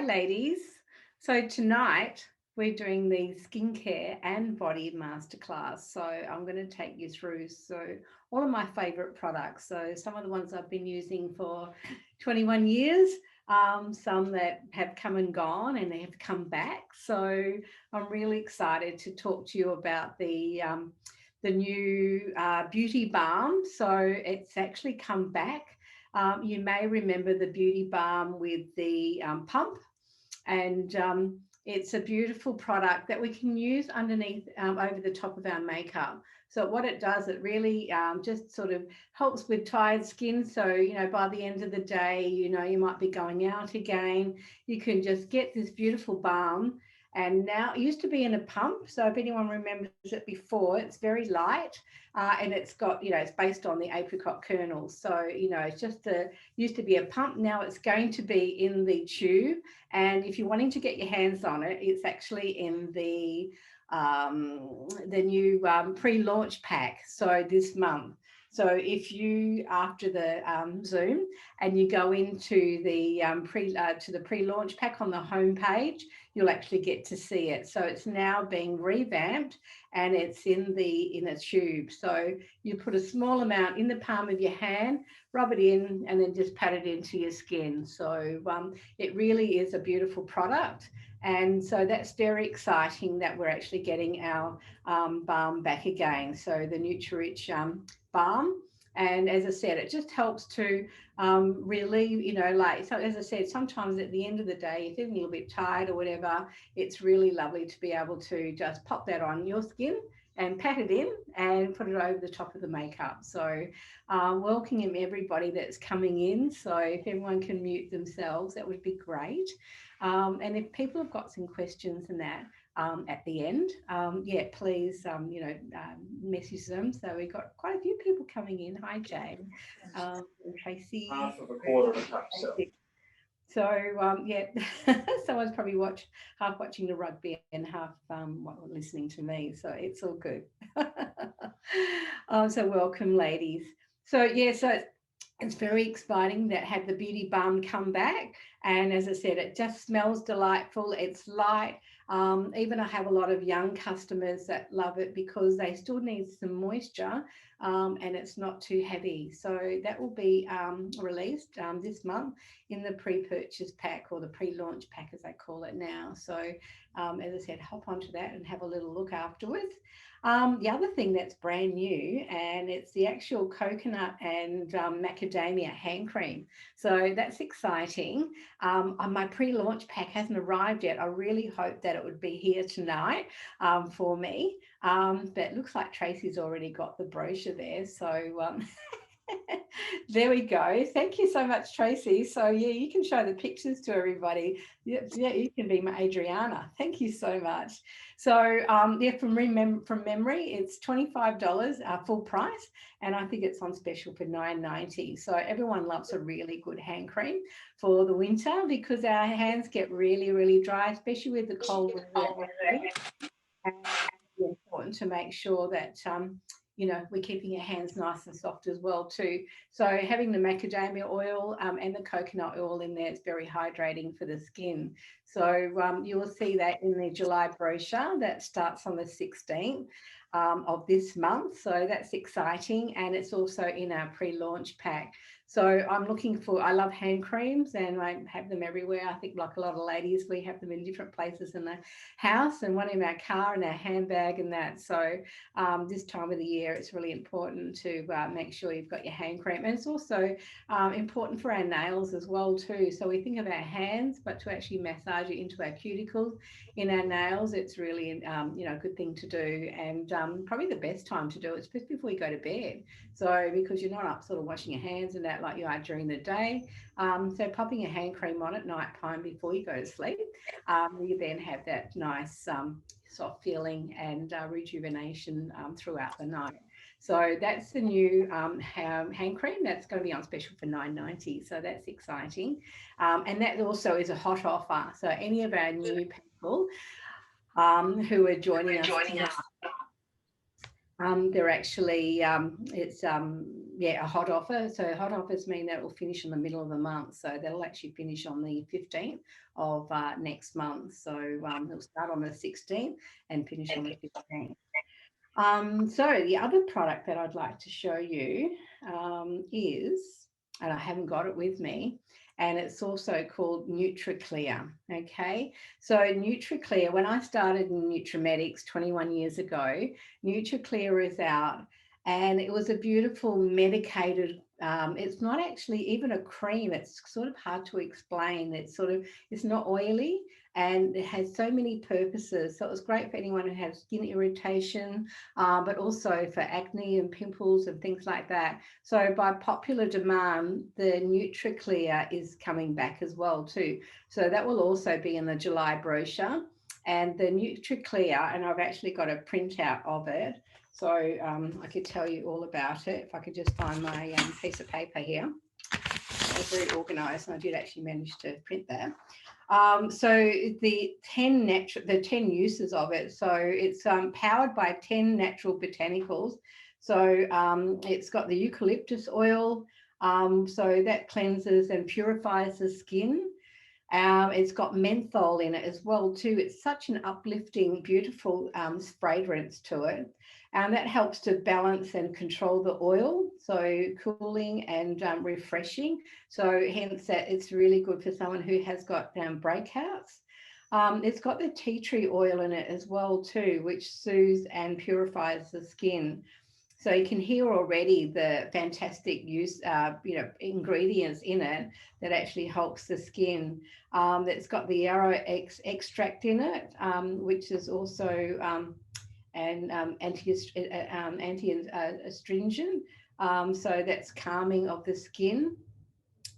ladies. So tonight we're doing the skincare and body masterclass. So I'm going to take you through all of my favorite products. So some of the ones I've been using for 21 years, some that have come and gone and they have come back. So I'm really excited to talk to you about the new beauty balm. So it's actually come back. You may remember the beauty balm with the pump, and it's a beautiful product that we can use underneath over the top of our makeup. So what it does, it really just sort of helps with tired skin. So, by the end of the day, you might be going out again. You can just get this beautiful balm. And now it used to be in a pump. So if anyone remembers it before, it's very light and it's got, it's based on the apricot kernels. So, it's just used to be a pump. Now it's going to be in the tube. And if you're wanting to get your hands on it, it's actually in the new pre-launch pack. So this month. So if you, after the Zoom, and you go into the pre-launch pack on the homepage, you'll actually get to see it. So it's now being revamped and it's in a tube. So you put a small amount in the palm of your hand, rub it in, and then just pat it into your skin. So it really is a beautiful product. And so that's very exciting that we're actually getting our balm back again. So the Nutri-Rich balm. And as I said, it just helps to relieve, so as I said, sometimes at the end of the day, if you're a little bit tired or whatever, it's really lovely to be able to just pop that on your skin and pat it in and put it over the top of the makeup. So welcoming everybody that's coming in. So if everyone can mute themselves, that would be great. And if people have got some questions and that at the end, please, message them. So we've got quite a few people coming in. Hi, Jane, and Tracy. Half of a quarter of a cup, so. So someone's probably half watching the rugby and half listening to me. So it's all good. So welcome, ladies. So it's very exciting that had the beauty balm come back. And as I said, it just smells delightful. It's light. Even I have a lot of young customers that love it because they still need some moisture and it's not too heavy. So that will be released this month in the pre-purchase pack or the pre-launch pack as they call it now. So as I said, hop onto that and have a little look afterwards. The other thing that's brand new, and it's the actual coconut and macadamia hand cream. So that's exciting. My pre-launch pack hasn't arrived yet. I really hope that it would be here tonight for me. But it looks like Tracy's already got the brochure there. So there we go. Thank you so much, Tracy. So you can show the pictures to everybody. Yeah, you can be my Adriana. Thank you so much. So from memory, it's $25 full price, and I think it's on special for $9.90. So everyone loves a really good hand cream for the winter because our hands get really, really dry, especially with the cold weather. And it's important to make sure that we're keeping your hands nice and soft as well too. So having the macadamia oil and the coconut oil in there is very hydrating for the skin. So you will see that in the July brochure that starts on the 16th of this month. So that's exciting. And it's also in our pre-launch pack. So I love hand creams and I have them everywhere. I think like a lot of ladies, we have them in different places in the house and one in our car and our handbag and that. So this time of the year, it's really important to make sure you've got your hand cream. And it's also important for our nails as well too. So we think of our hands, but to actually massage it into our cuticles in our nails, it's really a good thing to do. And probably the best time to do it is just before you go to bed. So because you're not up sort of washing your hands and that like you are during the day. So popping a hand cream on at night time before you go to sleep, you then have that nice soft feeling and rejuvenation throughout the night. So that's the new hand cream that's going to be on special for $9.90. So that's exciting. And that also is a hot offer. So any of our new people who are joining us tonight, They're actually, it's yeah, a hot offer. So hot offers mean that it will finish in the middle of the month. So that'll actually finish on the 15th of next month. So it'll start on the 16th and finish on the 15th. So the other product that I'd like to show you is, and I haven't got it with me, and it's also called NutriClear. Okay, so NutriClear, when I started in Nutrimedics 21 years ago, NutriClear is out, and it was a beautiful medicated. It's not actually even a cream. It's sort of hard to explain. It's not oily, and it has so many purposes. So it was great for anyone who has skin irritation, but also for acne and pimples and things like that. So by popular demand, the NutriClear is coming back as well too. So that will also be in the July brochure. And the NutriClear, and I've actually got a printout of it. So I could tell you all about it if I could just find my piece of paper here. I was very organised, and I did actually manage to print that. So the 10 uses of it. So it's powered by 10 natural botanicals. So it's got the eucalyptus oil. So that cleanses and purifies the skin. It's got menthol in it as well too. It's such an uplifting, beautiful fragrance to it. And that helps to balance and control the oil, so cooling and refreshing. So hence that it's really good for someone who has got breakouts. It's got the tea tree oil in it as well too, which soothes and purifies the skin. So you can hear already the fantastic ingredients in it that actually helps the skin. It's got the yarrow extract in it, which is also anti-astringent. So that's calming of the skin.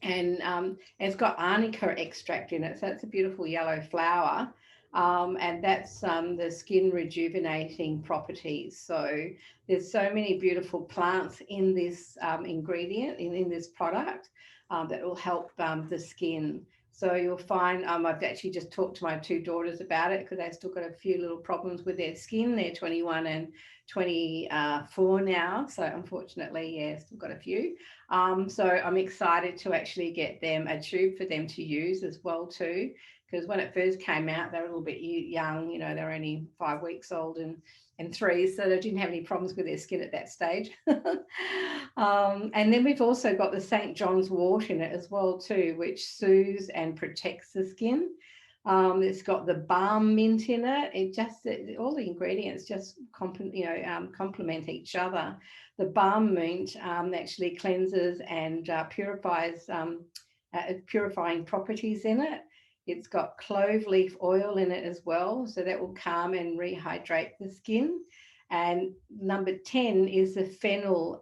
And it's got arnica extract in it. So it's a beautiful yellow flower. And that's the skin rejuvenating properties. So there's so many beautiful plants in this ingredient, in this product, that will help the skin. So you'll find I've actually just talked to my two daughters about it because they've still got a few little problems with their skin. They're 21 and 24 now. So unfortunately, yeah, still got a few. So I'm excited to actually get them a tube for them to use as well too. Because when it first came out, they were a little bit young, they were only 5 weeks old and 3, so they didn't have any problems with their skin at that stage. And then we've also got the St. John's wort in it as well too, which soothes and protects the skin. It's got the balm mint in it. All the ingredients just complement each other. The balm mint actually cleanses and purifies, purifying properties in it. It's got clove leaf oil in it as well, so that will calm and rehydrate the skin. And number 10 is the fennel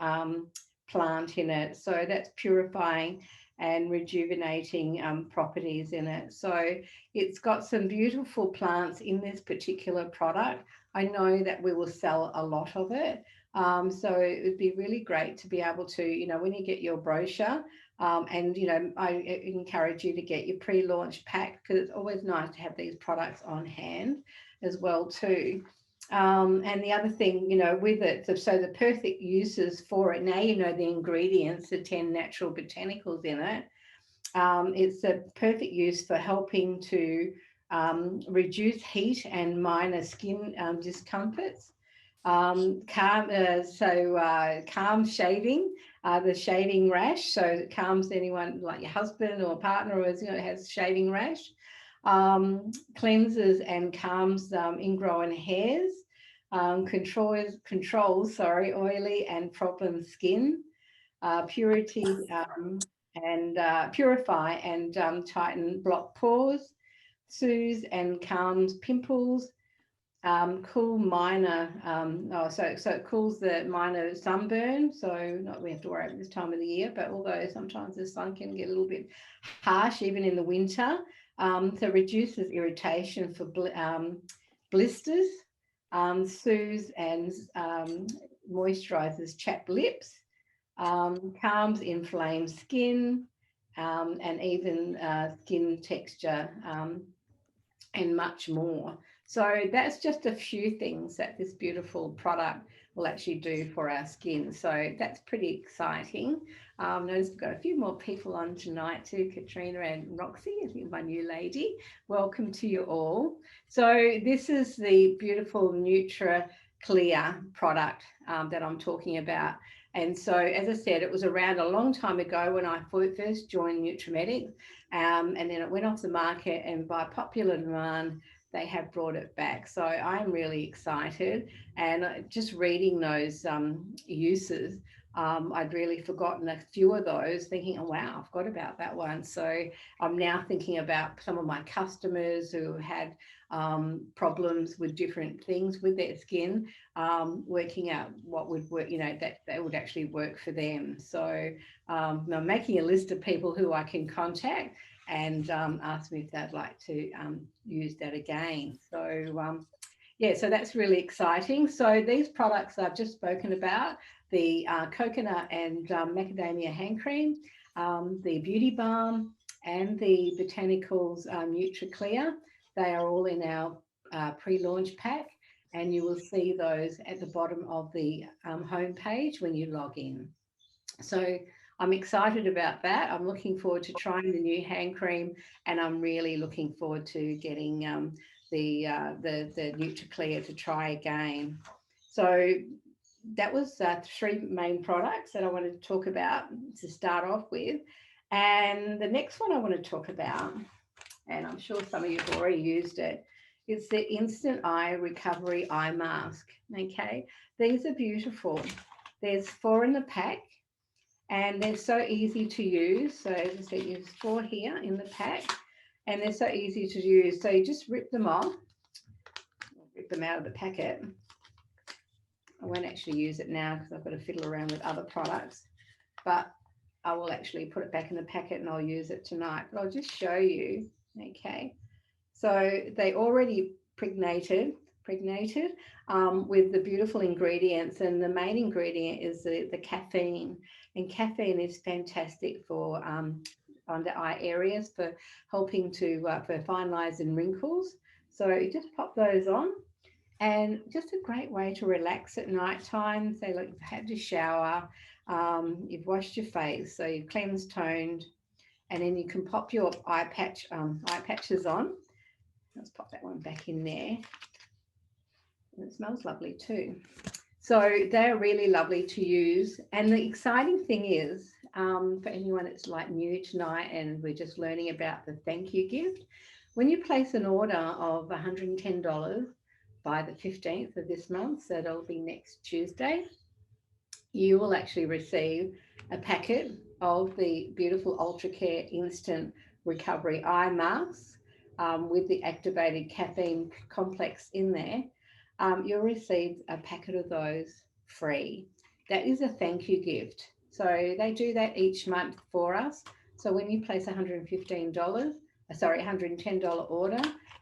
plant in it, so that's purifying and rejuvenating properties in it. So it's got some beautiful plants in this particular product. I know that we will sell a lot of it. So it would be really great to be able to, when you get your brochure, and, I encourage you to get your pre-launch pack, because it's always nice to have these products on hand as well too. And the other thing, with it, so the perfect uses for it, now the ingredients, the 10 natural botanicals in it. It's a perfect use for helping to reduce heat and minor skin discomforts. Calm shaving, the shaving rash, so it calms anyone like your husband or partner who has shaving rash. Cleanses and calms ingrown hairs. Controls oily and problem skin. Purity and purify and tighten blocked pores. Soothes and calms pimples. Cool minor, so it cools the minor sunburn, so not we have to worry about this time of the year, but although sometimes the sun can get a little bit harsh even in the winter, so reduces irritation for blisters, soothes and moisturizes chapped lips, calms inflamed skin, and even skin texture, and much more. So that's just a few things that this beautiful product will actually do for our skin. So that's pretty exciting. Notice we've got a few more people on tonight too, Katrina and Roxy, I think my new lady. Welcome to you all. So this is the beautiful Nutra Clear product that I'm talking about. And so, as I said, it was around a long time ago when I first joined Nutramedics, and then it went off the market, and by popular demand, they have brought it back. So I'm really excited. And just reading those uses, I'd really forgotten a few of those, thinking, oh, wow, I've forgot about that one. So I'm now thinking about some of my customers who had problems with different things with their skin, working out what would work, that would actually work for them. So I'm making a list of people who I can contact and ask me if they'd like to use that again. So yeah, so that's really exciting. So these products I've just spoken about, the coconut and macadamia hand cream, the beauty balm, and the botanicals NutriClear, they are all in our pre-launch pack, and you will see those at the bottom of the home page when you log in. So I'm excited about that. I'm looking forward to trying the new hand cream, and I'm really looking forward to getting the NutriClear to try again. So that was three main products that I wanted to talk about to start off with. And the next one I want to talk about, and I'm sure some of you have already used it, is the Instant Eye Recovery Eye Mask. Okay, these are beautiful. There's 4 in the pack, and they're so easy to use. So as I said, there's 4 here in the pack, and they're so easy to use. So you just rip them off, rip them out of the packet. I won't actually use it now because I've got to fiddle around with other products, but I will actually put it back in the packet and I'll use it tonight. But I'll just show you. Okay, so they already pregnated with the beautiful ingredients, and the main ingredient is the caffeine, and caffeine is fantastic for under eye areas, for helping to for fine lines and wrinkles. So you just pop those on, and just a great way to relax at night time. Say, look, you've had your shower, you've washed your face, so you've cleansed, toned, and then you can pop your eye patches on. Let's pop that one back in there. And it smells lovely too. So they're really lovely to use. And the exciting thing is, for anyone that's like new tonight and we're just learning about the thank you gift, when you place an order of $110 by the 15th of this month, so that'll be next Tuesday, you will actually receive a packet of the beautiful Ultra Care Instant Recovery Eye Masks with the activated caffeine complex in there. You'll receive a packet of those free. That is a thank you gift. So they do that each month for us. So when you place $110 order,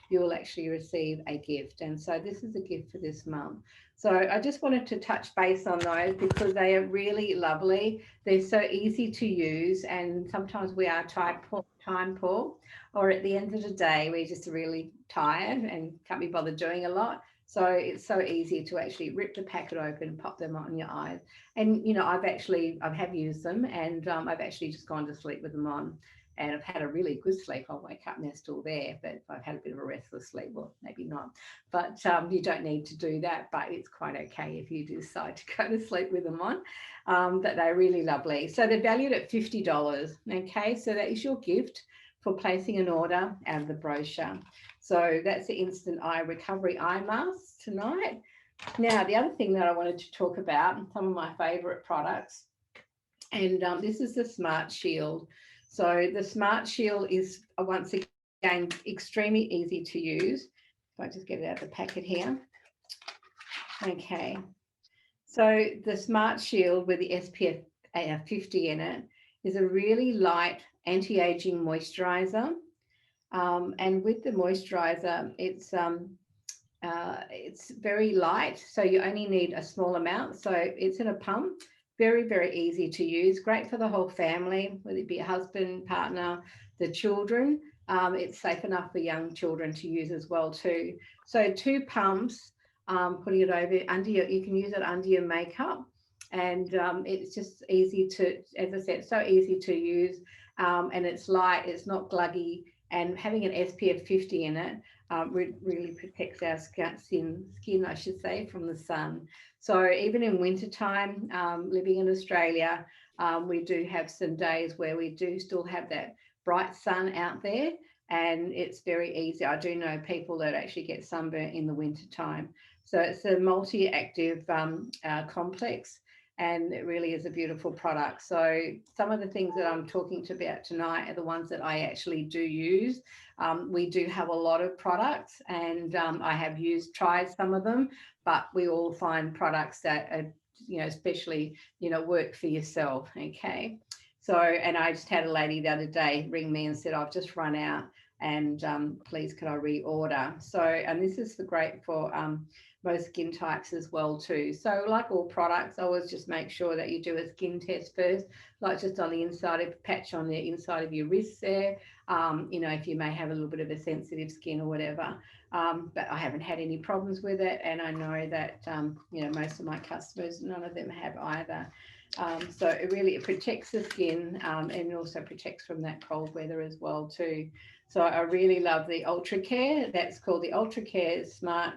you will actually receive a gift. And so this is a gift for this month. So I just wanted to touch base on those because they are really lovely. They're so easy to use, and sometimes we are time poor, or at the end of the day, we're just really tired and can't be bothered doing a lot. So it's so easy to actually rip the packet open, pop them on your eyes. And, I have used them, and I've actually just gone to sleep with them on. And I've had a really good sleep. I'll wake up and they're still there, but I've had a bit of a restless sleep. Well, maybe not. But you don't need to do that, but it's quite okay if you decide to go to sleep with them on. But they're really lovely. So they're valued at $50. Okay, so that is your gift for placing an order out of the brochure. So that's the Instant Eye Recovery Eye Mask tonight. Now, the other thing that I wanted to talk about, some of my favourite products, and this is the Smart Shield. So the Smart Shield is, once again, extremely easy to use. If I just get it out of the packet here. Okay. So the Smart Shield with the SPF 50 in it is a really light anti-aging moisturizer. And with the moisturizer, it's very light, so you only need a small amount. So it's in a pump, very, very easy to use, great for the whole family, whether it be a husband, partner, the children. It's safe enough for young children to use as well too. So 2 pumps, putting it over under your, you can use it under your makeup, and it's just easy to, as I said, so easy to use, and it's light, it's not gluggy, and having an SPF 50 in it really protects our skin, I should say, from the sun. So even in wintertime, living in Australia, we do have some days where we do still have that bright sun out there, and it's very easy. I do know people that actually get sunburnt in the winter time. So it's a multi-active complex, and it really is a beautiful product. So some of the things that I'm talking about tonight are the ones that I actually do use. We do have a lot of products, and I have tried some of them, but we all find products that are, especially, work for yourself. Okay. So, and I just had a lady the other day ring me and said, I've just run out, and please can I reorder? So, and this is great for most skin types as well too. So like all products, I always just make sure that you do a skin test first, like just on the inside of patch on the inside of your wrist there. If you may have a little bit of a sensitive skin or whatever. But I haven't had any problems with it, and I know that most of my customers, none of them have either. So it protects the skin, and also protects from that cold weather as well too. So I really love the Ultra Care. That's called the Ultra Care Smart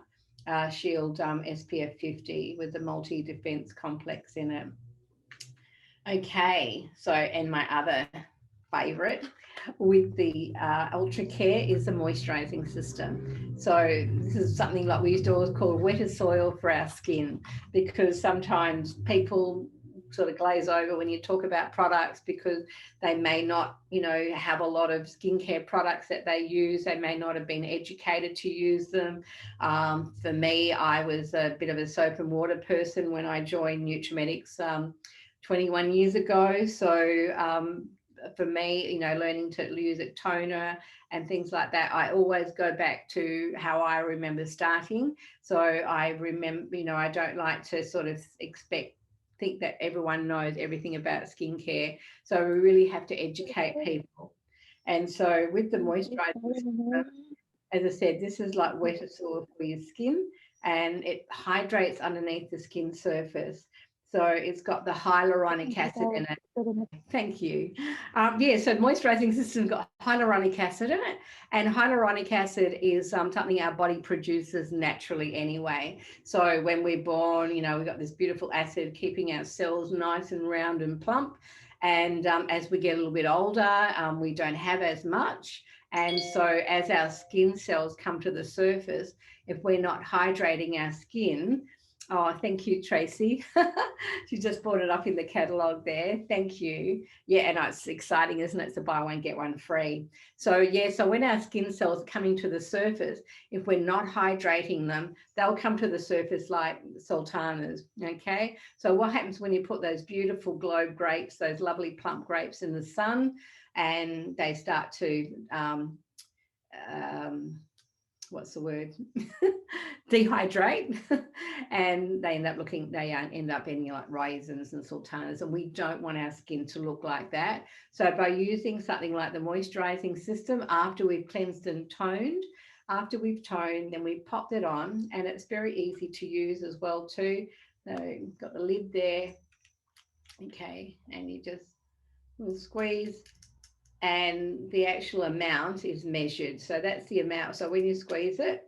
Shield SPF 50 with the multi-defense complex in it. Okay, so, and my other favorite with the Ultra Care is the moisturizing system. So this is something like we used to always call wetter soil for our skin, because sometimes people sort of glaze over when you talk about products because they may not, have a lot of skincare products that they use. They may not have been educated to use them. For me, I was a bit of a soap and water person when I joined Nutrimetics 21 years ago. So for me, learning to use a toner and things like that, I always go back to how I remember starting. So I remember, I don't like to sort of think that everyone knows everything about skincare. So we really have to educate people. And so with the moisturizing system, as I said, this is like wetter soil for your skin, and it hydrates underneath the skin surface. So it's got the hyaluronic acid in it. Thank you. So moisturizing system's got hyaluronic acid in it, and hyaluronic acid is something our body produces naturally anyway. So when we're born, we've got this beautiful acid keeping our cells nice and round and plump. And as we get a little bit older, we don't have as much. And so as our skin cells come to the surface, if we're not hydrating our skin, oh, thank you, Tracy. She just brought it up in the catalogue there. Thank you. Yeah, and it's exciting, isn't it? So buy one, get one free. So when our skin cells are coming to the surface, if we're not hydrating them, they'll come to the surface like sultanas, okay? So what happens when you put those beautiful globe grapes, those lovely plump grapes in the sun, and they start to what's the word? Dehydrate, and they end up being like raisins and sultanas, and we don't want our skin to look like that. So by using something like the moisturizing system, after we've cleansed and toned, then we popped it on, and it's very easy to use as well too. So got the lid there, okay, and you just will squeeze, and the actual amount is measured. So that's the amount. So when you squeeze it,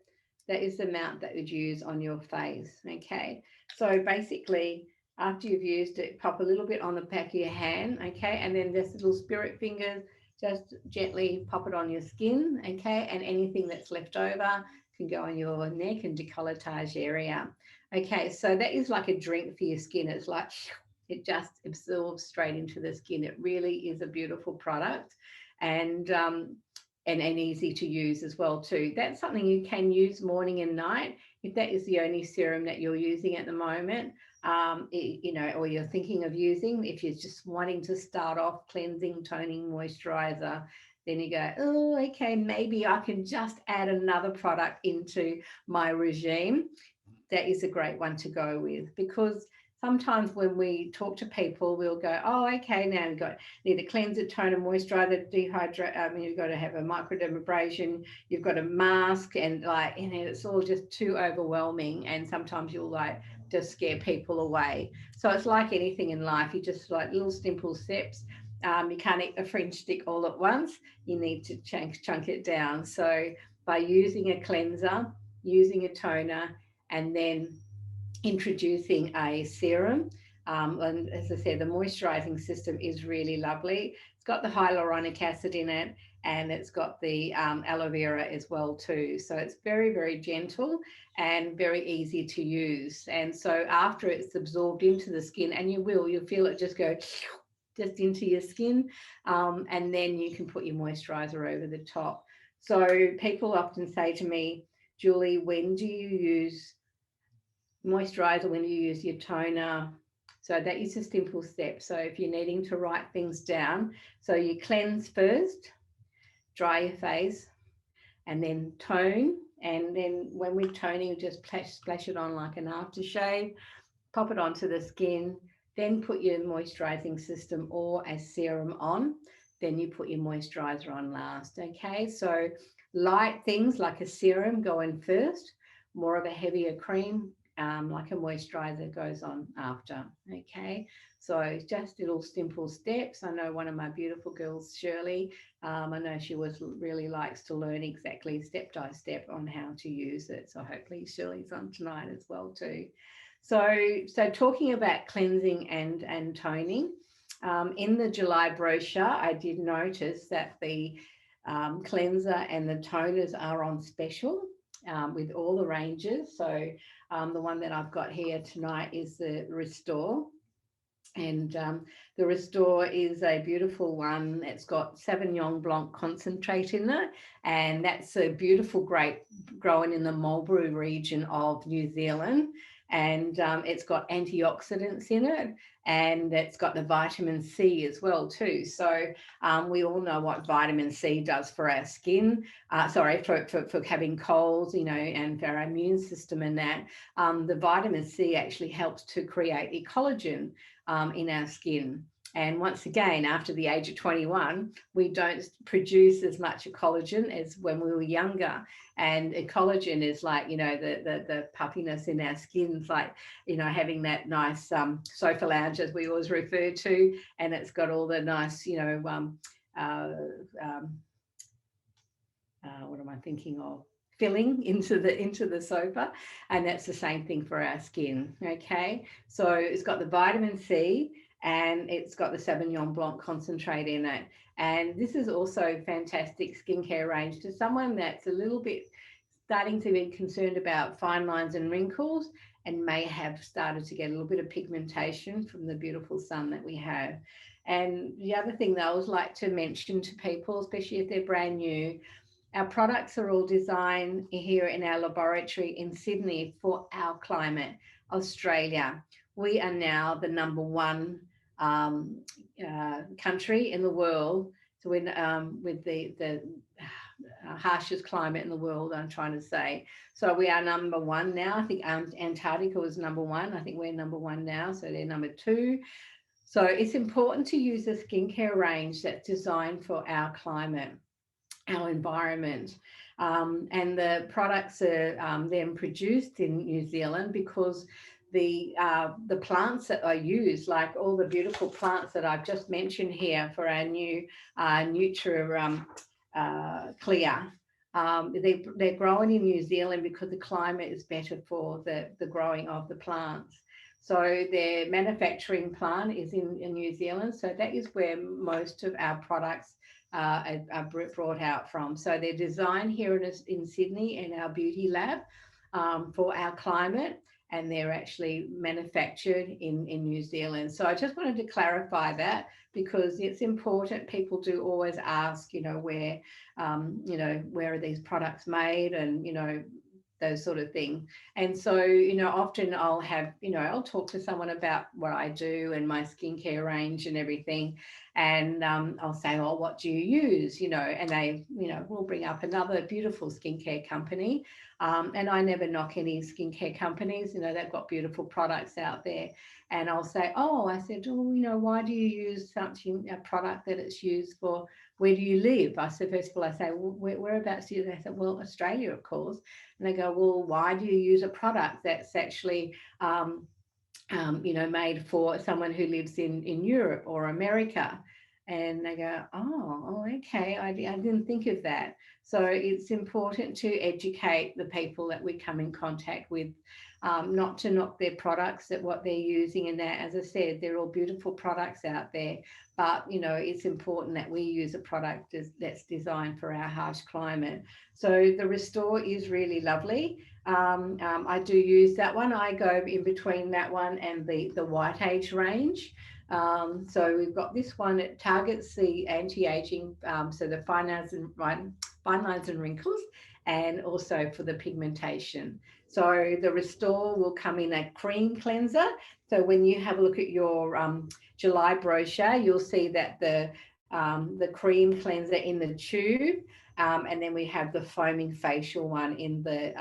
that is the amount that would use on your face. Okay. So basically, after you've used it, pop a little bit on the back of your hand. Okay. And then just little spirit fingers, just gently pop it on your skin. Okay. And anything that's left over can go on your neck and décolletage area. Okay. So that is like a drink for your skin. It's like, it just absorbs straight into the skin. It really is a beautiful product, and easy to use as well too. That's something you can use morning and night if that is the only serum that you're using at the moment, or you're thinking of using. If you're just wanting to start off cleansing, toning, moisturizer, then you go, oh, okay, maybe I can just add another product into my regime. That is a great one to go with, because sometimes when we talk to people, we'll go, oh, okay, now you've got need a cleanser, toner, moisturizer, dehydrate. I mean, you've got to have a microdermabrasion, you've got a mask, and like, and it's all just too overwhelming. And sometimes you'll like just scare people away. So it's like anything in life, you just like little simple steps. You can't eat a French stick all at once. You need to chunk it down. So by using a cleanser, using a toner, and then introducing a serum. And as I said, the moisturizing system is really lovely. It's got the hyaluronic acid in it, and it's got the aloe vera as well too. So it's very, very gentle and very easy to use. And so after it's absorbed into the skin, and you'll feel it just go just into your skin, and then you can put your moisturizer over the top. So people often say to me, Julie, when do you use moisturizer, when you use your toner? So that is a simple step. So if you're needing to write things down, so you cleanse first, dry your face, and then tone. And then when we're toning, you just splash it on like an aftershave, pop it onto the skin, then put your moisturizing system or a serum on. Then you put your moisturizer on last. Okay, so light things like a serum go in first, more of a heavier cream like a moisturizer goes on after. Okay, so just little simple steps. I know one of my beautiful girls, Shirley, I know she really likes to learn exactly step by step on how to use it. So hopefully Shirley's on tonight as well too. So talking about cleansing and toning, in the July brochure, I did notice that the cleanser and the toners are on special with all the ranges. So the one that I've got here tonight is the Restore. And the Restore is a beautiful one. It's got Sauvignon Blanc concentrate in it, and that's a beautiful grape growing in the Marlborough region of New Zealand. And it's got antioxidants in it, and it's got the vitamin C as well too. So we all know what vitamin C does for our skin, for having colds, and for our immune system and that. The vitamin C actually helps to create a collagen in our skin. And once again, after the age of 21, we don't produce as much collagen as when we were younger. And collagen is like, the puffiness in our skin, like, having that nice sofa lounge, as we always refer to, and it's got all the nice, what am I thinking of? Filling into the sofa, and that's the same thing for our skin. Okay, so it's got the vitamin C and it's got the Sauvignon Blanc concentrate in it, and this is also fantastic skincare range to someone that's a little bit starting to be concerned about fine lines and wrinkles, and may have started to get a little bit of pigmentation from the beautiful sun that we have. And the other thing that I always like to mention to people, especially if they're brand new, our products are all designed here in our laboratory in Sydney for our climate, Australia. We are now the number one country in the world. So with the harshest climate in the world, I'm trying to say. So we are number one now. I think Antarctica was number one. I think we're number one now. So they're number two. So it's important to use a skincare range that's designed for our climate, our environment, and the products are then produced in New Zealand because the plants that are used, like all the beautiful plants that I've just mentioned here for our new Nutra Clear, they're growing in New Zealand because the climate is better for the growing of the plants. So their manufacturing plant is in New Zealand. So that is where most of our products are brought out from. So they're designed here in Sydney in our beauty lab for our climate, and they're actually manufactured in New Zealand. So I just wanted to clarify that because it's important. People do always ask, where are these products made, and those sort of thing. And so, often I'll have, I'll talk to someone about what I do and my skincare range and everything. and I'll say, oh, what do you use? And they, will bring up another beautiful skincare company. And I never knock any skincare companies. They've got beautiful products out there. And I'll say, oh, I said, oh, why do you use a product that it's used for? Where do you live? I said, first of all, I say, well, whereabouts do you live? They said, well, Australia, of course. And they go, well, why do you use a product that's actually, made for someone who lives in Europe or America? And they go, oh, okay, I didn't think of that. So it's important to educate the people that we come in contact with, not to knock their products, that what they're using, and that, as I said, they're all beautiful products out there. But, it's important that we use a product that's designed for our harsh climate. So the Restore is really lovely. I do use that one. I go in between that one and the White Age range. So we've got this one. It targets the anti-aging, so the fine lines and wrinkles, and also for the pigmentation. So the Restore will come in a cream cleanser. So when you have a look at your July brochure, you'll see that the cream cleanser in the tube, and then we have the foaming facial one in the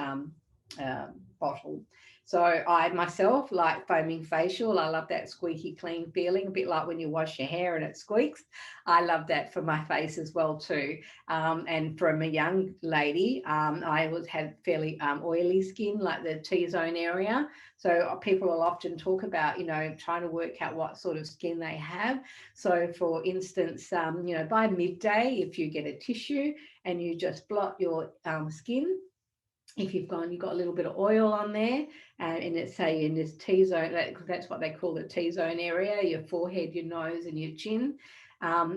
bottle. So I myself like foaming facial. I love that squeaky clean feeling, a bit like when you wash your hair and it squeaks. I love that for my face as well too. And from a young lady, I had fairly oily skin, like the T-zone area. So people will often talk about, trying to work out what sort of skin they have. So for instance, by midday, if you get a tissue and you just blot your skin, if you've got a little bit of oil on there, and it's say in this T-zone, that's what they call the T-zone area, your forehead, your nose and your chin,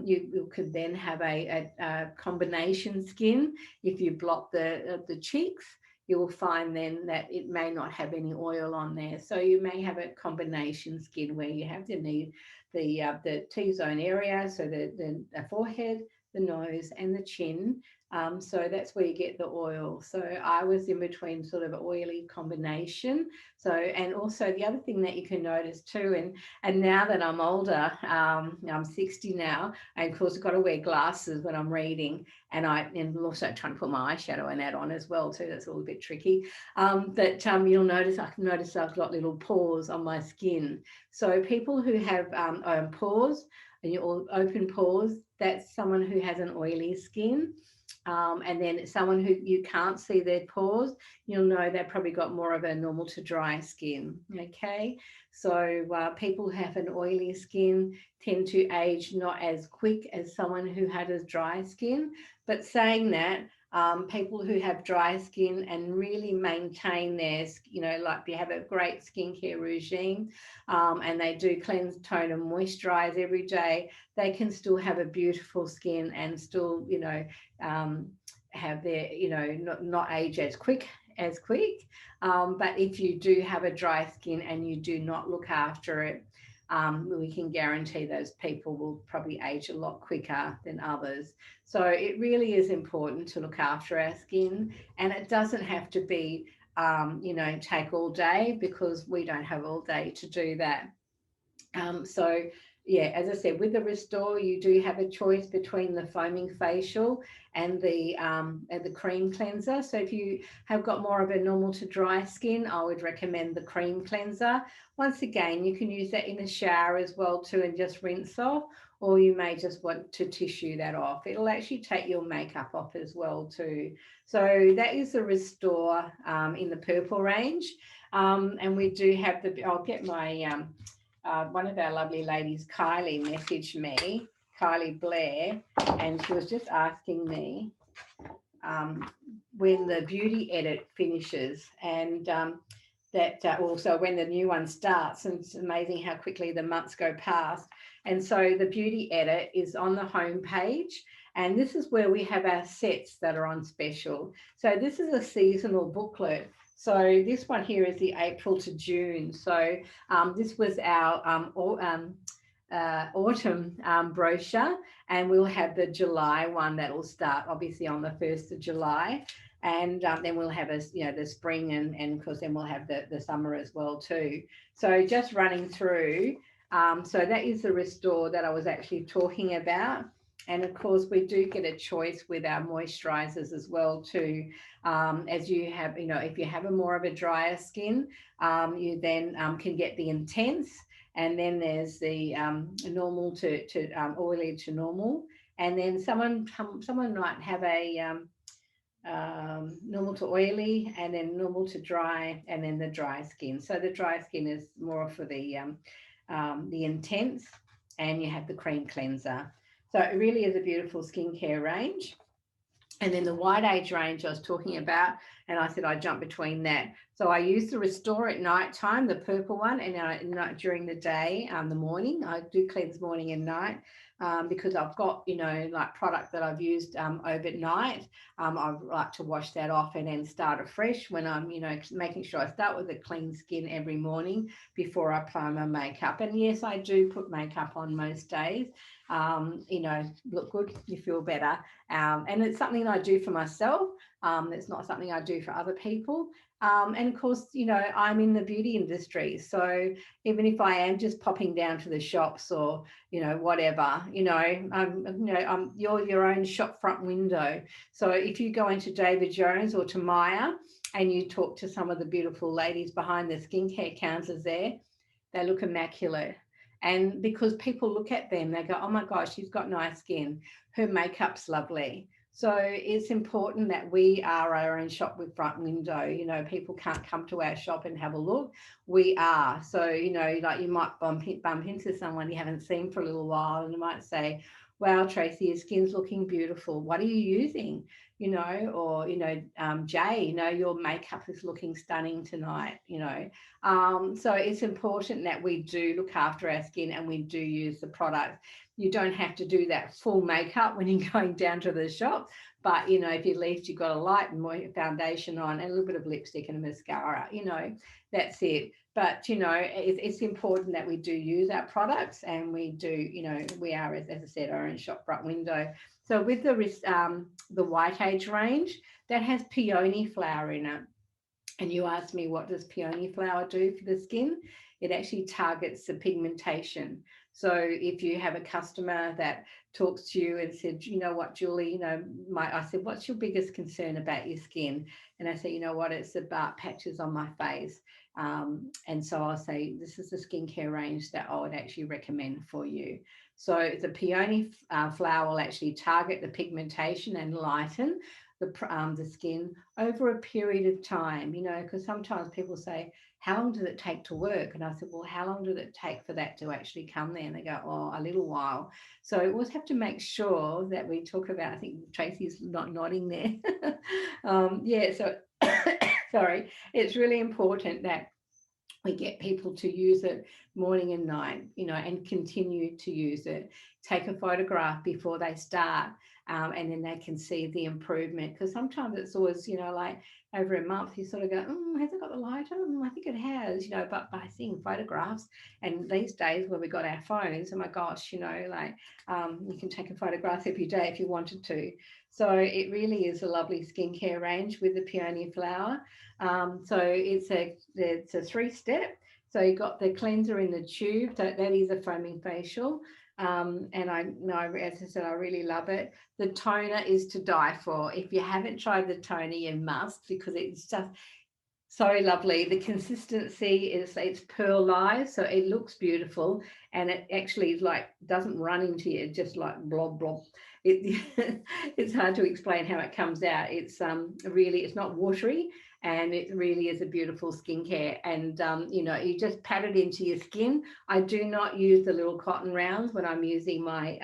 you could then have a combination skin. If you blot the cheeks, you will find then that it may not have any oil on there. So you may have a combination skin where you have the T-zone area, so the forehead, the nose and the chin. So that's where you get the oil. So I was in between sort of oily combination. So, and also the other thing that you can notice too, and now that I'm older, I'm 60 now, and of course I've got to wear glasses when I'm reading, and also trying to put my eyeshadow and that on as well too. That's all a bit tricky. But you'll notice, I can notice I've got little pores on my skin. So people who have pores, and all open pores, that's someone who has an oily skin. And then someone who you can't see their pores, you'll know they've probably got more of a normal to dry skin. Okay, so people who have an oily skin tend to age not as quick as someone who had a dry skin. But saying that, people who have dry skin and really maintain their, like they have a great skincare regime, and they do cleanse, tone and moisturize every day, they can still have a beautiful skin and still, have their, not age as quick. But if you do have a dry skin and you do not look after it, we can guarantee those people will probably age a lot quicker than others. So it really is important to look after our skin, and it doesn't have to be, take all day, because we don't have all day to do that. So yeah, as I said, with the Restore, you do have a choice between the foaming facial and the cream cleanser. So if you have got more of a normal to dry skin, I would recommend the cream cleanser. Once again, you can use that in the shower as well too, and just rinse off, or you may just want to tissue that off. It'll actually take your makeup off as well too. So that is the Restore in the purple range. And we do have I'll get my one of our lovely ladies, Kylie, messaged me, Kylie Blair, and she was just asking me when the beauty edit finishes, and that also when the new one starts. And it's amazing how quickly the months go past. And so the beauty edit is on the home page, and this is where we have our sets that are on special. So this is a seasonal booklet. So this one here is the April to June. So this was our autumn brochure, and we'll have the July one that will start obviously on the 1st of July. And then we'll have the spring, and of course then we'll have the summer as well too. So just running through, So that is the Restore that I was actually talking about. And of course, we do get a choice with our moisturizers as well too. As you have, if you have a more of a drier skin, you then can get the Intense, and then there's the normal to oily to normal, and then someone might have a normal to oily, and then normal to dry, and then the dry skin. So the dry skin is more for the Intense, and you have the cream cleanser. So it really is a beautiful skincare range. And then the White Age range I was talking about, and I said I jump between that. So I use the Restore at night time, the purple one, and during the day, the morning. I do cleanse morning and night, because I've got, like product that I've used overnight. I like to wash that off and then start afresh when I'm, making sure I start with a clean skin every morning before I apply my makeup. And yes, I do put makeup on most days. Look good, you feel better. And it's something I do for myself. It's not something I do for other people. And of course, I'm in the beauty industry. So even if I am just popping down to the shops or, whatever, you're your own shop front window. So if you go into David Jones or to Maya and you talk to some of the beautiful ladies behind the skincare counters there, they look immaculate. And because people look at them, they go, oh my gosh, she's got nice skin. Her makeup's lovely. So it's important that we are our own shop with front window. People can't come to our shop and have a look. We are. So, like you might bump into someone you haven't seen for a little while, and you might say, wow, Tracy, your skin's looking beautiful. What are you using? Or, Jay, your makeup is looking stunning tonight, So it's important that we do look after our skin and we do use the product. You don't have to do that full makeup when you're going down to the shop, but, if at least you've got a light and more foundation on and a little bit of lipstick and a mascara, that's it. But, it's important that we do use our products, and we do, we are, as I said, our own shop front window. So with the White Age range, that has peony flower in it. And you asked me, what does peony flower do for the skin? It actually targets the pigmentation. So if you have a customer that talks to you and said, you know what, Julie, I said, what's your biggest concern about your skin? And I say, you know what, it's the dark patches on my face. And so I'll say, this is the skincare range that I would actually recommend for you. So the peony flower will actually target the pigmentation and lighten the skin over a period of time, because sometimes people say, how long does it take to work? And I said, well, how long did it take for that to actually come there? And they go, oh, a little while. So we always have to make sure that we talk about, I think Tracy's not nodding there. So sorry, it's really important that we get people to use it morning and night, and continue to use it. Take a photograph before they start, and then they can see the improvement. Because sometimes it's always, like over a month, you sort of go, has it got the light on? I think it has, but by seeing photographs, and these days where we got our phones, oh my gosh, you can take a photograph every day if you wanted to. So it really is a lovely skincare range with the peony flower. So it's a 3-step. So you got the cleanser in the tube. That is a foaming facial. And I know, as I said, I really love it. The toner is to die for. If you haven't tried the toner, you must, because it's just so lovely. The consistency it's pearlized, so it looks beautiful, and it actually doesn't run into you, just like blob blob. It's hard to explain how it comes out. It's it's not watery, and it really is a beautiful skincare. And you just pat it into your skin. I do not use the little cotton rounds when I'm using my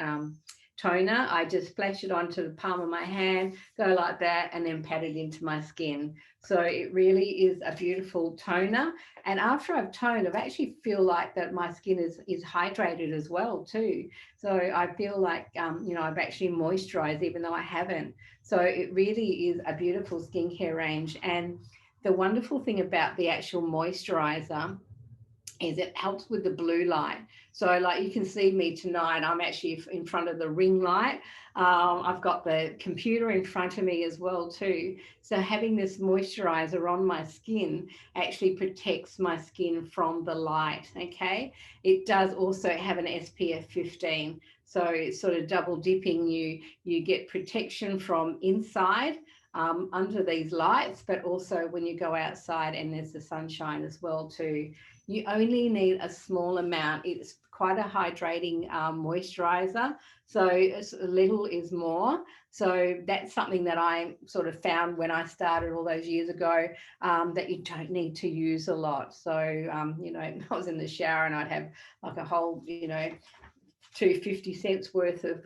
toner. I just splash it onto the palm of my hand, go like that, and then pat it into my skin. So it really is a beautiful toner. And after I've toned, I actually feel like that my skin is hydrated as well too. So I feel like, I've actually moisturized even though I haven't. So it really is a beautiful skincare range. And the wonderful thing about the actual moisturizer is it helps with the blue light. So like you can see me tonight, I'm actually in front of the ring light. I've got the computer in front of me as well too. So having this moisturizer on my skin actually protects my skin from the light, okay? It does also have an SPF 15. So it's sort of double dipping you. You get protection from inside under these lights, but also when you go outside and there's the sunshine as well too. You only need a small amount. It's quite a hydrating moisturizer. So a little is more. So that's something that I sort of found when I started all those years ago, that you don't need to use a lot. So, you know, I was in the shower and I'd have like a whole, you know, 250 cents worth of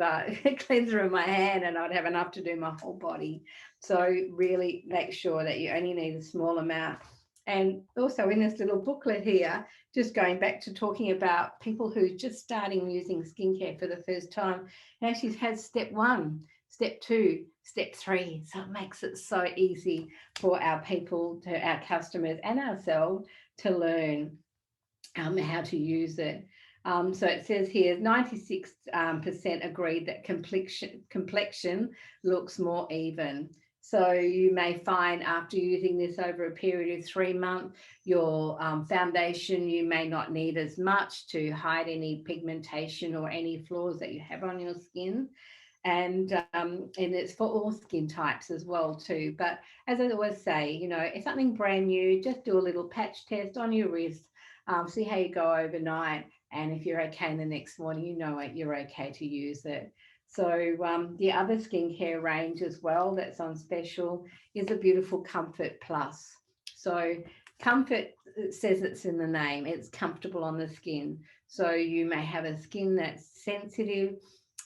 cleanser in my hand, and I'd have enough to do my whole body. So really make sure that you only need a small amount. And also in this little booklet here, just going back to talking about people who are just starting using skincare for the first time, it actually has step 1, step 2, step 3. So it makes it so easy for our people, to our customers and ourselves, to learn how to use it. So it says here 96% agreed that complexion looks more even. So you may find after using this over a period of 3 months, your foundation, you may not need as much to hide any pigmentation or any flaws that you have on your skin. And it's for all skin types as well too. But as I always say, you know, if something brand new, just do a little patch test on your wrist, see how you go overnight, and if you're okay in the next morning, you know it, you're okay to use it. So the other skincare range as well that's on special is a beautiful Comfort Plus. So Comfort, it says it's in the name, it's comfortable on the skin. So you may have a skin that's sensitive,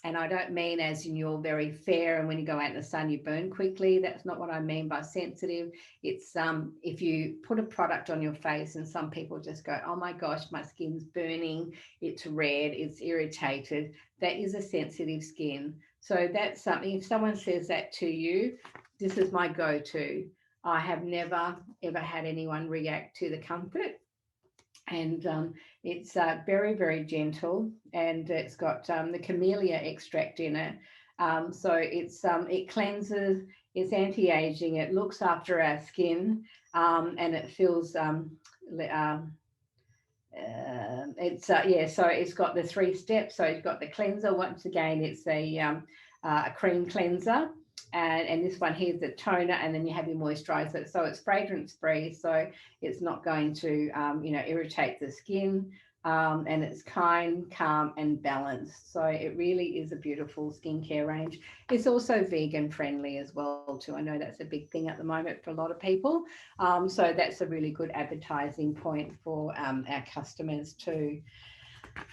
and I don't mean as in you're very fair and when you go out in the sun you burn quickly. That's not what I mean by sensitive. It's if you put a product on your face and some people just go, oh my gosh, my skin's burning, it's red, it's irritated. That is a sensitive skin. So that's something, if someone says that to you, this is my go-to. I have never ever had anyone react to the Comfort. And it's very, very gentle, and it's got the camellia extract in it. So it cleanses, it's anti-aging, it looks after our skin, and it feels yeah. So it's got the 3 steps. So it's got the cleanser. Once again, it's a cream cleanser. And this one here is the toner, and then you have your moisturizer. So it's fragrance free, so it's not going to irritate the skin, and it's kind, calm, and balanced. So it really is a beautiful skincare range. It's also vegan friendly as well too. I know that's a big thing at the moment for a lot of people. So that's a really good advertising point for our customers too.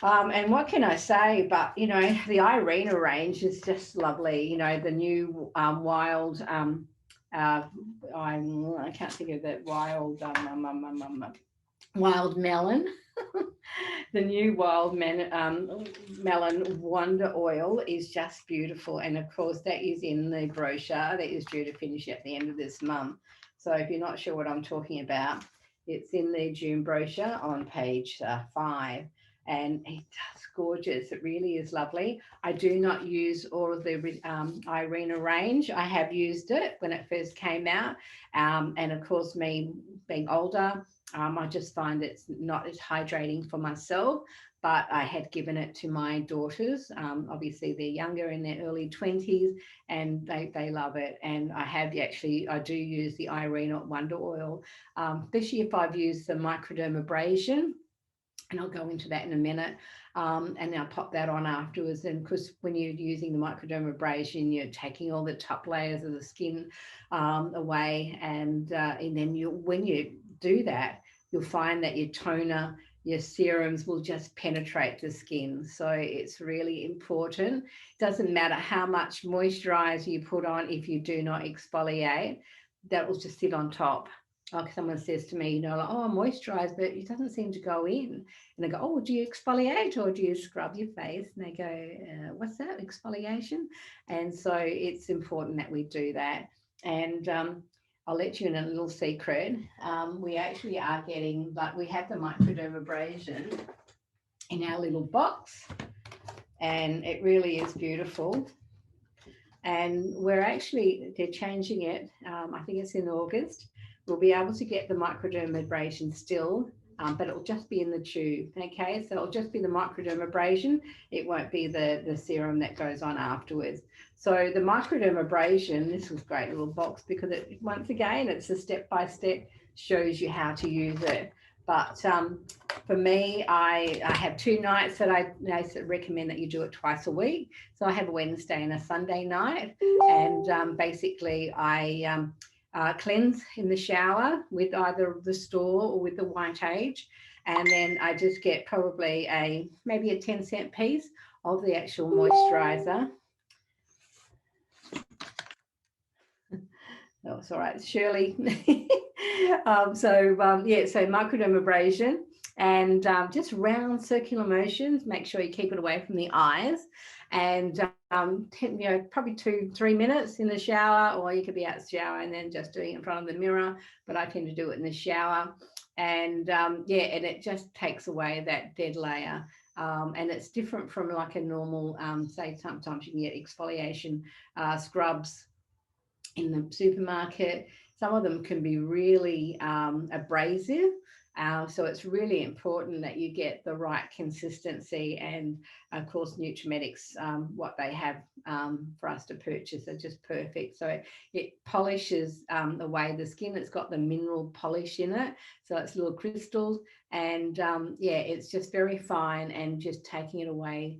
And what can I say? But you know, the Irina range is just lovely. You know, the new wild. I can't think of that wild melon. The new melon wonder oil is just beautiful, and of course that is in the brochure that is due to finish at the end of this month. So if you're not sure what I'm talking about, it's in the June brochure on page 5. And it's gorgeous. It really is lovely. I do not use all of the Irina range. I have used it when it first came out. And of course, me being older, I just find it's not as hydrating for myself, but I had given it to my daughters. Obviously, they're younger, in their early 20s, and they love it. And I do use the Irina Wonder Oil, especially if I've used the microdermabrasion, and I'll go into that in a minute. And I'll pop that on afterwards. And because when you're using the microdermabrasion, you're taking all the top layers of the skin away, and then when you do that, you'll find that your toner, your serums will just penetrate the skin. So it's really important. It doesn't matter how much moisturizer you put on, if you do not exfoliate, that will just sit on top. Like someone says to me, you know, like, oh, I moisturize, but it doesn't seem to go in. And I go, oh, do you exfoliate or do you scrub your face? And they go, what's that, exfoliation? And so it's important that we do that. And I'll let you in a little secret. We actually are getting, like, we have the microdermabrasion in our little box, and it really is beautiful. And they're changing it. I think it's in August. We'll be able to get the microdermabrasion still, but it'll just be in the tube. Okay, so it'll just be the microdermabrasion. It won't be the serum that goes on afterwards. So the microdermabrasion, this was a great little box because once again, it's a step-by-step, shows you how to use it. But for me, I have 2 nights that I recommend that you do it twice a week. So I have a Wednesday and a Sunday night, and basically I cleanse in the shower with either the Store or with the White Age, and then I just get probably maybe a 10-cent piece of the actual moisturizer. Oh, it's all right, Shirley. So microdermabrasion and just round circular motions. Make sure you keep it away from the eyes, and probably 2-3 minutes in the shower, or you could be out the shower and then just doing it in front of the mirror. But I tend to do it in the shower, and and it just takes away that dead layer. And it's different from like a normal, say sometimes you can get exfoliation scrubs in the supermarket. Some of them can be really abrasive. So it's really important that you get the right consistency, and of course Nutrimetics, what they have for us to purchase are just perfect. So it polishes away the skin. It's got the mineral polish in it, so it's little crystals, and it's just very fine, and just taking it away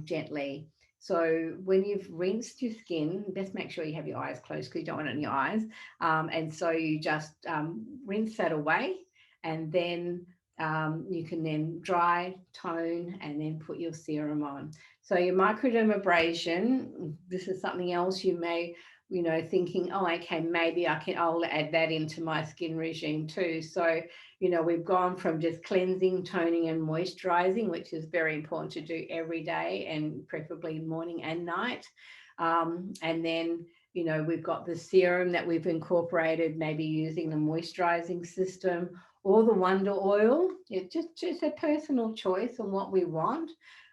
gently. So when you've rinsed your skin, best make sure you have your eyes closed because you don't want it in your eyes. And so you just rinse that away, and then you can then dry, tone, and then put your serum on. So your microdermabrasion, this is something else you may, thinking, oh, okay, maybe I'll add that into my skin regime too. So, we've gone from just cleansing, toning, and moisturizing, which is very important to do every day, and preferably morning and night. And then, we've got the serum that we've incorporated, maybe using the moisturizing system or the Wonder Oil. It's just a personal choice on what we want.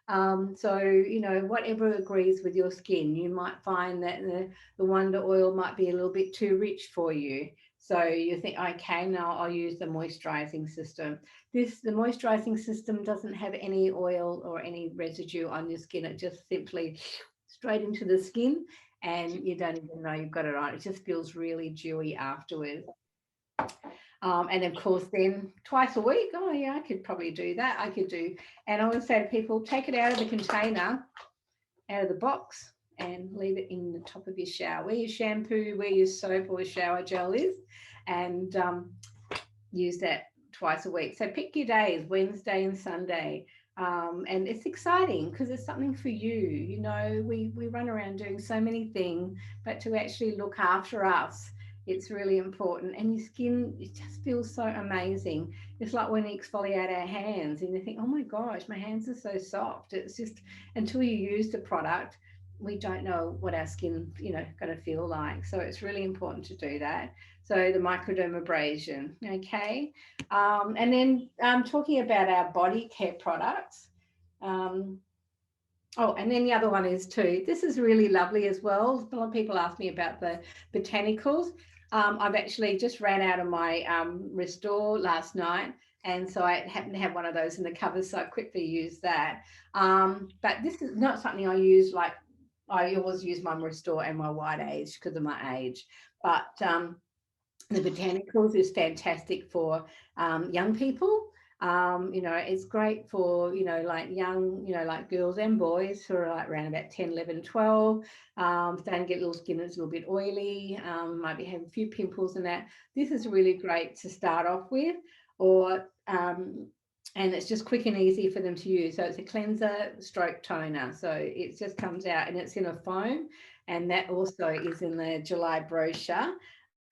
So, whatever agrees with your skin. You might find that the Wonder Oil might be a little bit too rich for you. So you think, okay, now I'll use the moisturizing system. The moisturizing system doesn't have any oil or any residue on your skin. It just simply straight into the skin, and you don't even know you've got it on. It just feels really dewy afterwards. And of course, then twice a week, oh yeah, I could probably do that. And I always say to people, take it out of the container, out of the box, and leave it in the top of your shower, where your shampoo, where your soap or shower gel is, and use that twice a week. So pick your days, Wednesday and Sunday. And it's exciting because it's something for you. We run around doing so many things, but to actually look after us, it's really important. And your skin, it just feels so amazing. It's like when we exfoliate our hands and you think, oh my gosh, my hands are so soft. It's just, until you use the product, we don't know what our skin, going to feel like. So it's really important to do that. So the microdermabrasion, okay. And then talking about our body care products. Oh, and then the other one is too, this is really lovely as well. A lot of people ask me about the botanicals. I've actually just ran out of my Restore last night, and so I happened to have one of those in the cupboard, so I quickly used that. But this is not something I use, like I always use my Restore and my White Age because of my age. But the botanicals is fantastic for young people. It's great for, like young, like girls and boys who are like around about 10, 11, 12, starting to get little skin that's a little bit oily, might be having a few pimples and that. This is really great to start off with, and it's just quick and easy for them to use. So it's a cleanser stroke toner. So it just comes out and it's in a foam, and that also is in the July brochure.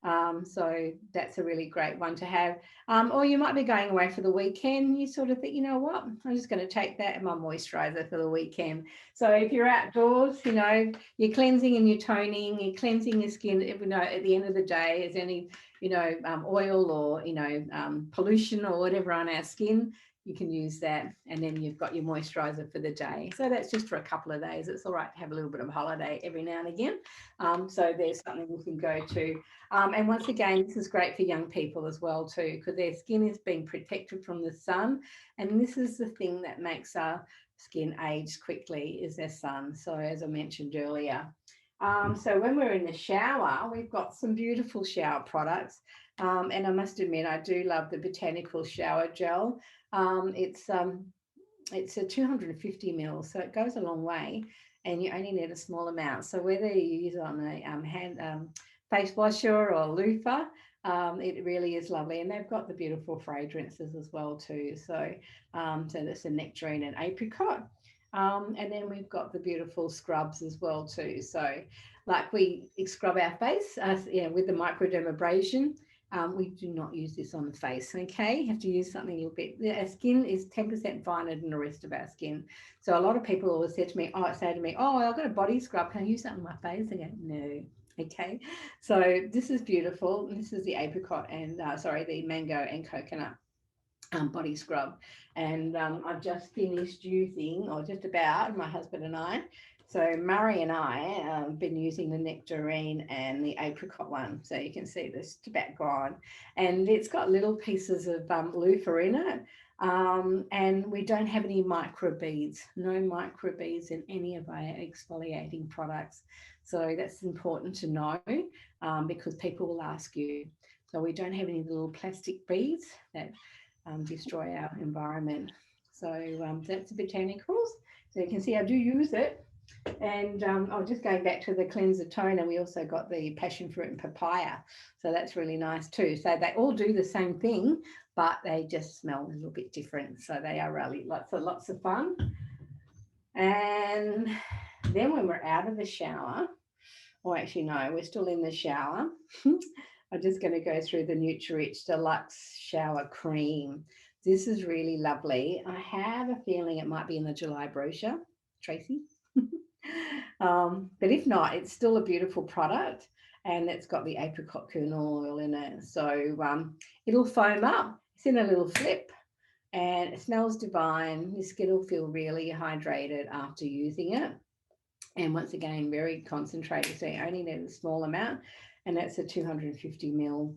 So that's a really great one to have. Or you might be going away for the weekend. You sort of think, you know what, I'm just going to take that and my moisturizer for the weekend. So if you're outdoors, you're cleansing and you're toning, you're cleansing your skin. At the end of the day, is any, oil or, pollution or whatever on our skin, you can use that. And then you've got your moisturizer for the day. So that's just for a couple of days. It's all right to have a little bit of holiday every now and again. So there's something you can go to. And once again, this is great for young people as well too, because their skin is being protected from the sun. And this is the thing that makes our skin age quickly, is their sun. So as I mentioned earlier. So when we're in the shower, we've got some beautiful shower products. And I must admit, I do love the botanical shower gel. It's a 250 mils, so it goes a long way, and you only need a small amount. So whether you use it on a hand face washer or loofah, it really is lovely. And they've got the beautiful fragrances as well too. So that's a nectarine and apricot. And then we've got the beautiful scrubs as well too. So like we scrub our face with the microdermabrasion. We do not use this on the face, okay? You have to use something a little bit. Our skin is 10% finer than the rest of our skin. So a lot of people always say to me, oh, I've got a body scrub. Can I use that on my face? I go, no. Okay, so this is beautiful. This is the apricot and, the mango and coconut body scrub. And I've just finished using, or just about, my husband and I. So Murray and I have been using the nectarine and the apricot one. So you can see this about gone. And it's got little pieces of loofah in it. And we don't have any microbeads, no microbeads in any of our exfoliating products. So that's important to know because people will ask you. So we don't have any little plastic beads that destroy our environment. So that's the botanicals. So you can see I do use it. And I was just going back to the cleanser toner. We also got the passion fruit and papaya. So that's really nice too. So they all do the same thing, but they just smell a little bit different. So they are really lots of fun. And then when we're out of the shower, or actually no, we're still in the shower. I'm just going to go through the Nutri-Rich Deluxe Shower Cream. This is really lovely. I have a feeling it might be in the July brochure, Tracy. But if not, it's still a beautiful product, and it's got the apricot kernel oil in it. So it'll foam up. It's in a little flip, and it smells divine. Your skin will feel really hydrated after using it. And once again, very concentrated, so you only need a small amount, and that's a 250 ml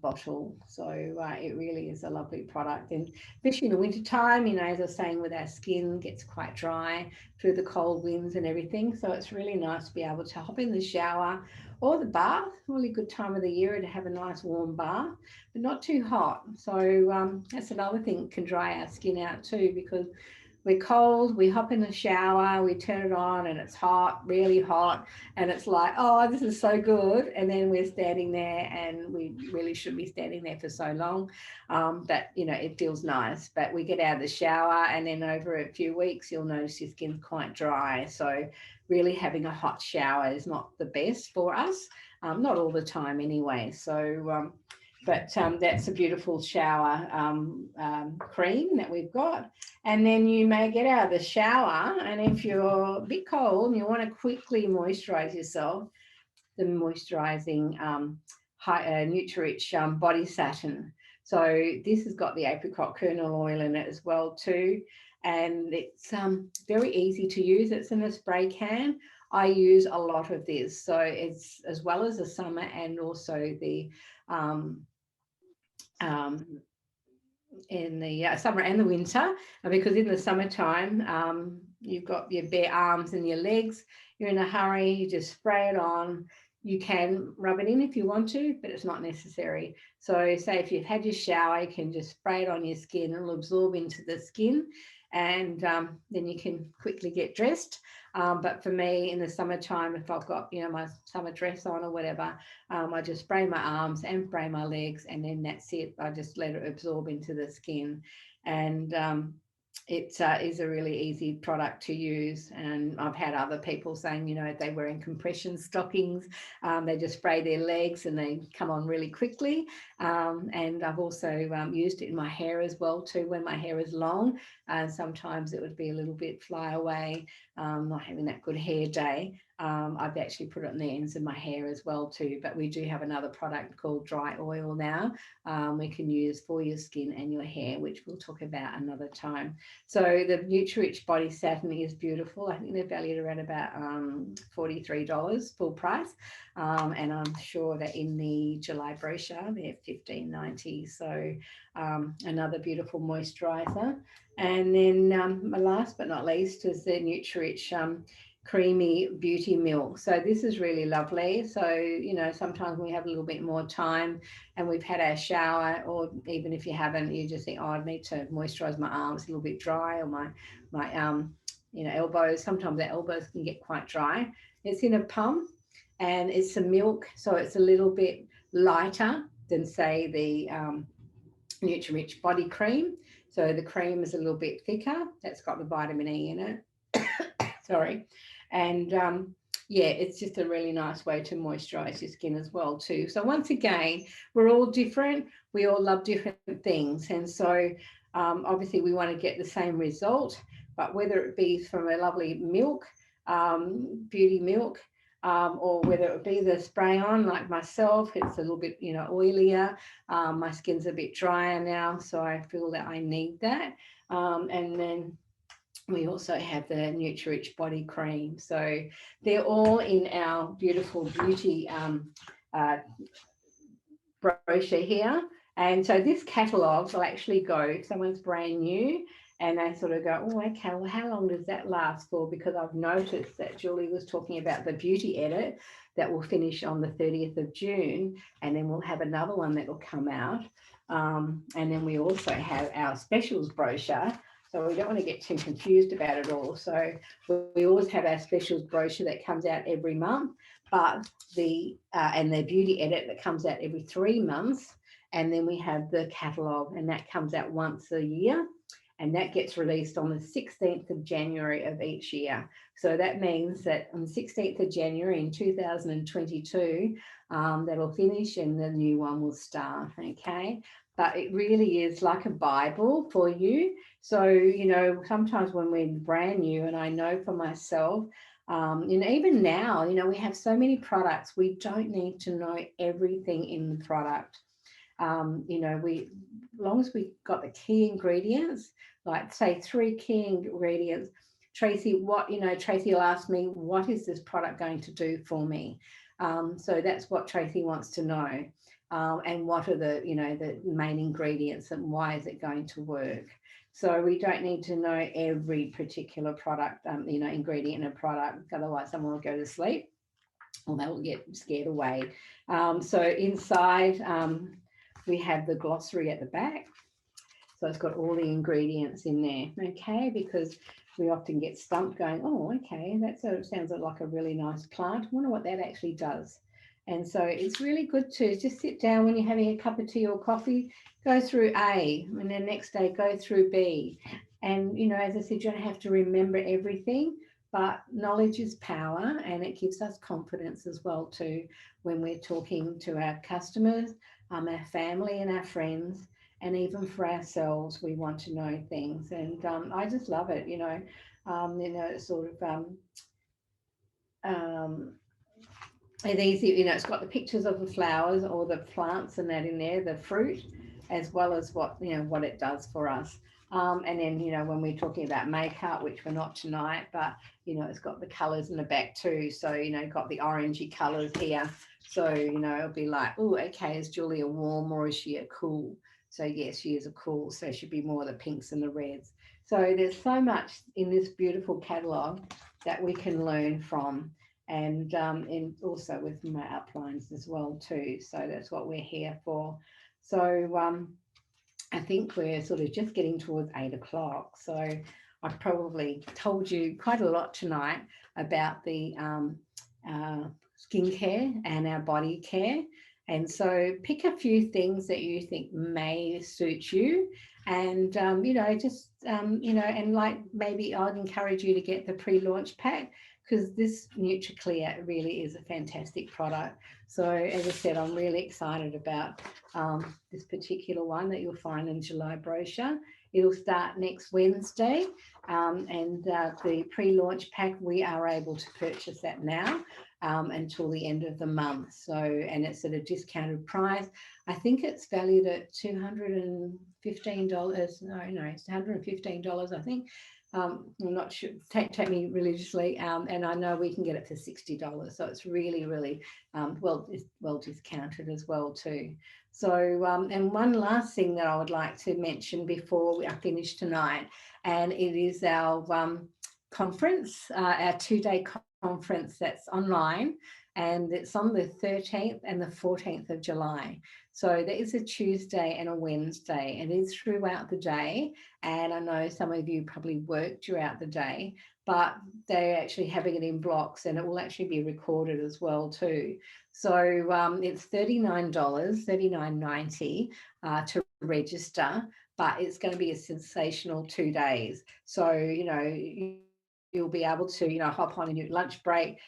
bottle. So it really is a lovely product. And especially in the winter time, as I was saying, with our skin gets quite dry through the cold winds and everything. So it's really nice to be able to hop in the shower or the bath. Really good time of the year to have a nice warm bath, but not too hot. So that's another thing that can dry our skin out too, because we're cold, we hop in the shower, we turn it on and it's hot, really hot. And it's like, oh, this is so good. And then we're standing there, and we really shouldn't be standing there for so long. But, it feels nice. But we get out of the shower, and then over a few weeks, you'll notice your skin's quite dry. So really having a hot shower is not the best for us. Not all the time anyway. So, but that's a beautiful shower cream that we've got. And then you may get out of the shower, and if you're a bit cold and you want to quickly moisturize yourself, the moisturizing Nutri-Rich body satin. So this has got the apricot kernel oil in it as well too. And it's very easy to use. It's in a spray can. I use a lot of this. So it's as well as the summer and also the in the summer and the winter, because in the summertime you've got your bare arms and your legs, you're in a hurry, you just spray it on. You can rub it in if you want to, but it's not necessary. So say if you've had your shower, you can just spray it on your skin, it'll absorb into the skin, and then you can quickly get dressed. But for me, in the summertime, if I've got my summer dress on or whatever, I just spray my arms and spray my legs, and then that's it. I just let it absorb into the skin. And it is a really easy product to use, and I've had other people saying, you know, they're wearing compression stockings, they just spray their legs and they come on really quickly. And I've also used it in my hair as well too, when my hair is long, and sometimes it would be a little bit fly away, not having that good hair day. I've actually put it on the ends of my hair as well too, but we do have another product called dry oil now, we can use for your skin and your hair, which we'll talk about another time. So the Nutri-Rich Body Satin is beautiful. I think they're valued around about $43 full price, and I'm sure that in the July brochure they're $15.90. So another beautiful moisturizer. And then last but not least is the Nutri-Rich creamy beauty milk. So this is really lovely. So, you know, sometimes we have a little bit more time and we've had our shower, or even if you haven't, you just think, oh, I need to moisturize my arms, a little bit dry, or my you know, elbows. Sometimes the elbows can get quite dry. It's in a pump and it's some milk, so it's a little bit lighter than say the Nutri-Rich body cream. So the cream is a little bit thicker. That's got the vitamin E in it. Sorry. And yeah, it's just a really nice way to moisturize your skin as well too. So once again, we're all different. We all love different things. And so obviously we want to get the same result, but whether it be from a lovely milk, beauty milk, or whether it be the spray on like myself, it's a little bit, you know, oilier. My skin's a bit drier now, so I feel that I need that. And then we also have the Nutri-Rich body cream. So they're all in our beautiful beauty brochure here. And so this catalogue will actually go, if someone's brand new and they sort of go, oh, okay, well, how long does that last for? Because I've noticed that Julie was talking about the beauty edit that will finish on the 30th of June. And then we'll have another one that will come out. And then we also have our specials brochure. So we don't want to get too confused about it all. So we always have our specials brochure that comes out every month, but and the beauty edit that comes out every 3 months. And then we have the catalogue, and that comes out once a year. And that gets released on the 16th of January of each year. So that means that on the 16th of January in 2022, that'll finish and the new one will start, okay? But it really is like a Bible for you. So, you know, sometimes when we're brand new, and I know for myself, and even now, you know, we have so many products, we don't need to know everything in the product. You know, as long as we got the key ingredients, like say 3 key ingredients, Tracy, Tracy will ask me, what is this product going to do for me? So that's what Tracy wants to know. And what are the, the main ingredients and why is it going to work? So we don't need to know every particular product, ingredient in a product, otherwise someone will go to sleep or they will get scared away. So inside, we have the glossary at the back. So it's got all the ingredients in there, okay, because we often get stumped going, oh, okay, that sort of sounds like a really nice plant. I wonder what that actually does. And so it's really good to just sit down when you're having a cup of tea or coffee, go through A, and then next day go through B. And, as I said, you don't have to remember everything, but knowledge is power, and it gives us confidence as well too when we're talking to our customers, our family and our friends, and even for ourselves, we want to know things. And I just love it, sort of it's easy, it's got the pictures of the flowers or the plants and that in there, the fruit, as well as what it does for us. And then, when we're talking about makeup, which we're not tonight, but, it's got the colours in the back too. So, got the orangey colours here. So, it'll be like, oh, okay, is Julie a warm or is she a cool? So, yes, she is a cool. So she'd be more the pinks and the reds. So there's so much in this beautiful catalogue that we can learn from. And also with my uplines as well too. So that's what we're here for. So I think we're sort of just getting towards 8 o'clock. So I've probably told you quite a lot tonight about the skincare and our body care. And so pick a few things that you think may suit you. And just and like maybe I'd encourage you to get the pre-launch pack, because this NutriClear really is a fantastic product. So as I said, I'm really excited about this particular one that you'll find in July brochure. It'll start next Wednesday, and the pre-launch pack, we are able to purchase that now until the end of the month. So, and it's at a discounted price. I think it's valued at $215. No, it's $115, I think. I'm not sure. Take me religiously, and I know we can get it for $60. So it's really, really well discounted as well too. So, and one last thing that I would like to mention before I finish tonight, and it is our conference, our 2-day conference that's online, and it's on the 13th and the 14th of July. So there is a Tuesday and a Wednesday, and it is throughout the day. And I know some of you probably work throughout the day, but they're actually having it in blocks, and it will actually be recorded as well too. So it's $39, $39.90 to register, but it's going to be a sensational 2 days. So, you'll be able to, hop on in your lunch break,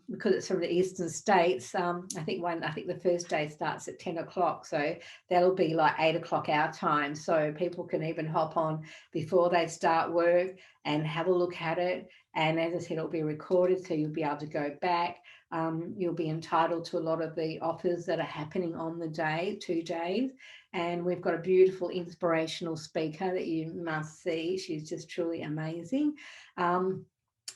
because it's from the eastern states. I think the first day starts at 10 o'clock. So that'll be like 8 o'clock our time. So people can even hop on before they start work and have a look at it. And as I said, it'll be recorded, so you'll be able to go back. You'll be entitled to a lot of the offers that are happening on the day, 2 days. And we've got a beautiful inspirational speaker that you must see. She's just truly amazing.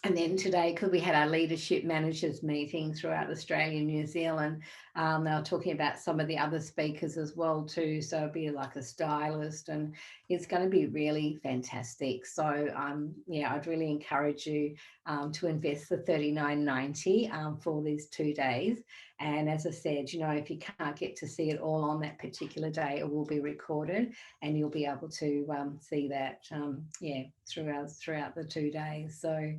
And then today, because we had our leadership managers meeting throughout Australia and New Zealand, they were talking about some of the other speakers as well too. So it'll be like a stylist, and it's going to be really fantastic. So I'd really encourage you to invest the $39.90 for these 2 days. And as I said, if you can't get to see it all on that particular day, it will be recorded, and you'll be able to see that throughout the 2 days. So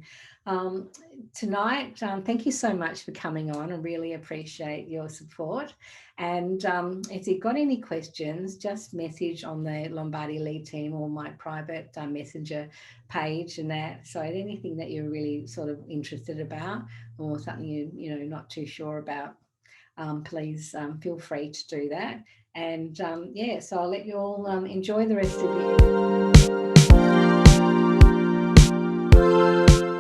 tonight, thank you so much for coming on. I really appreciate your support. And if you've got any questions, just message on the Lombardi Lead Team or my private messenger page and that. So anything that you're really sort of interested about, or something you're not too sure about, please feel free to do that. And so I'll let you all enjoy the rest of your